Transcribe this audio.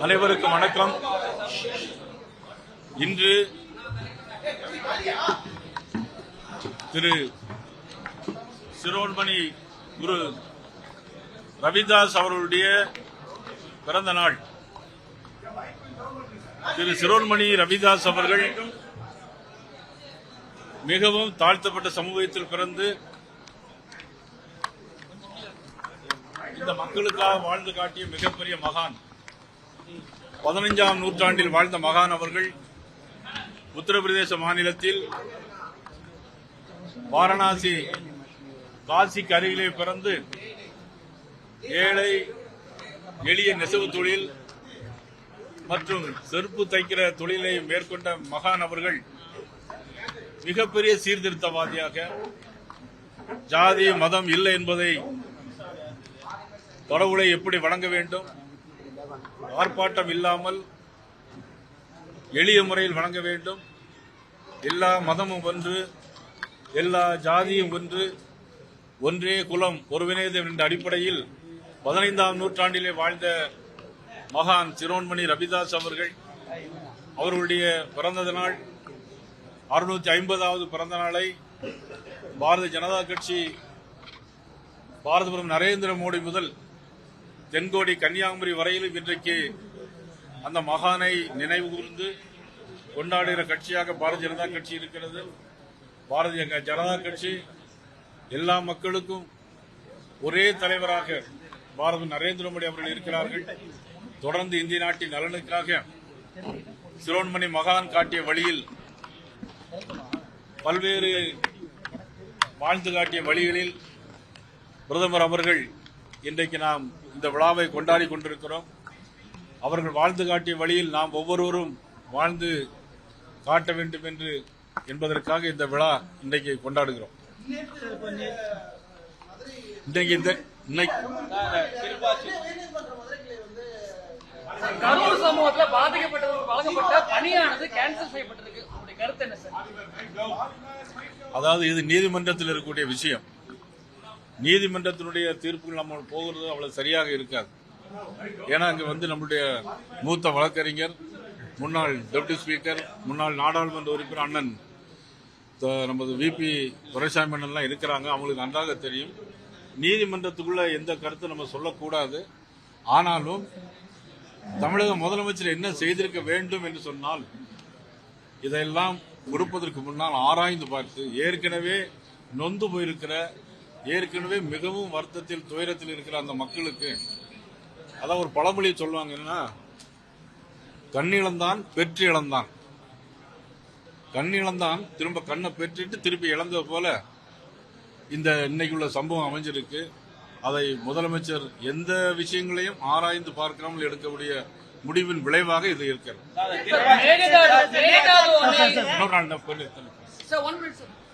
அனைவருக்கும் வணக்கம். இன்று திரு சிரோன்மணி குரு ரவிதாஸ் அவர்களுடைய பிறந்த நாள். திரு சிரோன்மணி ரவிதாஸ் அவர்கள் மிகவும் தாழ்த்தப்பட்ட சமூகத்தில் பிறந்து இந்த மக்களுக்காக வாழ்ந்து காட்டிய மிகப்பெரிய மகான். 15ஆம் நூற்றாண்டில் வாழ்ந்த மகான் அவர்கள் உத்தரப்பிரதேச மாநிலத்தில் வாரணாசி காசிக்கு அருகிலே பிறந்து ஏழை எளிய நெசவு தொழில் மற்றும் செருப்பு தைக்கிற தொழிலை மேற்கொண்ட மகான் அவர்கள் மிகப்பெரிய சீர்திருத்தவாதியாக ஜாதி மதம் இல்லை என்பதை, கடவுளை எப்படி வணங்க வேண்டும், ஆர்ப்பாட்டம் இல்லாமல் எளிய முறையில் வணங்க வேண்டும், எல்லா மதமும் ஒன்று, எல்லா ஜாதியும் ஒன்று, ஒன்றே குலம் ஒருவனே தேவன் என்ற அடிப்படையில் 15ஆம் நூற்றாண்டிலே வாழ்ந்த மகான் சிரோன்மணி ரவிதாஸ் அவர்களுடைய பிறந்த நாள் 650வது பிறந்த நாளை பாரதிய ஜனதா கட்சி பாரத நரேந்திர மோடி முதல் தென்கோடி கன்னியாகுமரி வரையிலும் இன்றைக்கு அந்த மகானை நினைவு கூர்ந்து கொண்டாடுகிற கட்சியாக பாரதிய ஜனதா கட்சி இருக்கிறது. பாரதிய ஜனதா கட்சி எல்லா மக்களுக்கும் ஒரே தலைவராக பாரத நரேந்திர மோடி அவர்கள் இருக்கிறார்கள். தொடர்ந்து இந்திய நாட்டின் நலனுக்காக சிரோன்மணி மகான் காட்டிய வழியில் பல்வேறு வாழ்ந்து காட்டிய வழிகளில் பிரதமர் அவர்கள் இன்றைக்கு நாம் இந்த விழாவை கொண்டாடி கொண்டிருக்கிறோம். அவர்கள் வாழ்ந்து காட்டிய வழியில் நாம் ஒவ்வொருவரும் வாழ்ந்து காட்ட வேண்டும் என்பதற்காக இந்த விழா இன்றைக்கு கொண்டாடுகிறோம். கரூர் சமூகத்தில் பாதிக்கப்பட்டவர்களுக்கு வழங்கப்பட்ட பணியானது கேன்சல் செய்யப்பட்டிருக்கு. உங்களுடைய கருத்து என்ன சார்? அதாவது இது நீதிமன்றத்தில் இருக்கக்கூடிய விஷயம். நீதிமன்றத்தினுடைய தீர்ப்புகள் நம்ம போகிறது அவ்வளவு சரியாக இருக்காது. ஏன்னா அங்க நம்முடைய மூத்த வழக்கறிஞர், முன்னாள் டெப்டி ஸ்பீக்கர், முன்னாள் நாடாளுமன்ற உறுப்பினர் அண்ணன் நமது விபி துரைசாமி அண்ணன் இருக்கிறாங்க. அவங்களுக்கு நன்றாக தெரியும் நீதிமன்றத்துக்குள்ள எந்த கருத்து நம்ம சொல்லக்கூடாது. ஆனாலும் தமிழக முதலமைச்சர் என்ன செய்திருக்க வேண்டும் என்று சொன்னால், இதெல்லாம் கொடுப்பதற்கு முன்னால் ஆராய்ந்து பார்த்து ஏற்கனவே நொந்து போயிருக்கிற, ஏற்கனவே மிகவும் வருத்தத்தில் துயரத்தில் இருக்கிற அந்த மக்களுக்கு, அதான் ஒரு பழமொழி சொல்லுவாங்க, என்னன்னா கண்ணிழந்தான் பெற்று இழந்தான். கண்ணிழந்தான் திரும்ப கண்ணை பெற்றுட்டு திருப்பி இழந்தது போல இந்த இன்னைக்குள்ள சம்பவம் அமைஞ்சிருக்கு. அதை முதலமைச்சர் எந்த விஷயங்களையும் ஆராய்ந்து பார்க்காமல் எடுக்கக்கூடிய முடிவின் விளைவாக இது இருக்கிறது.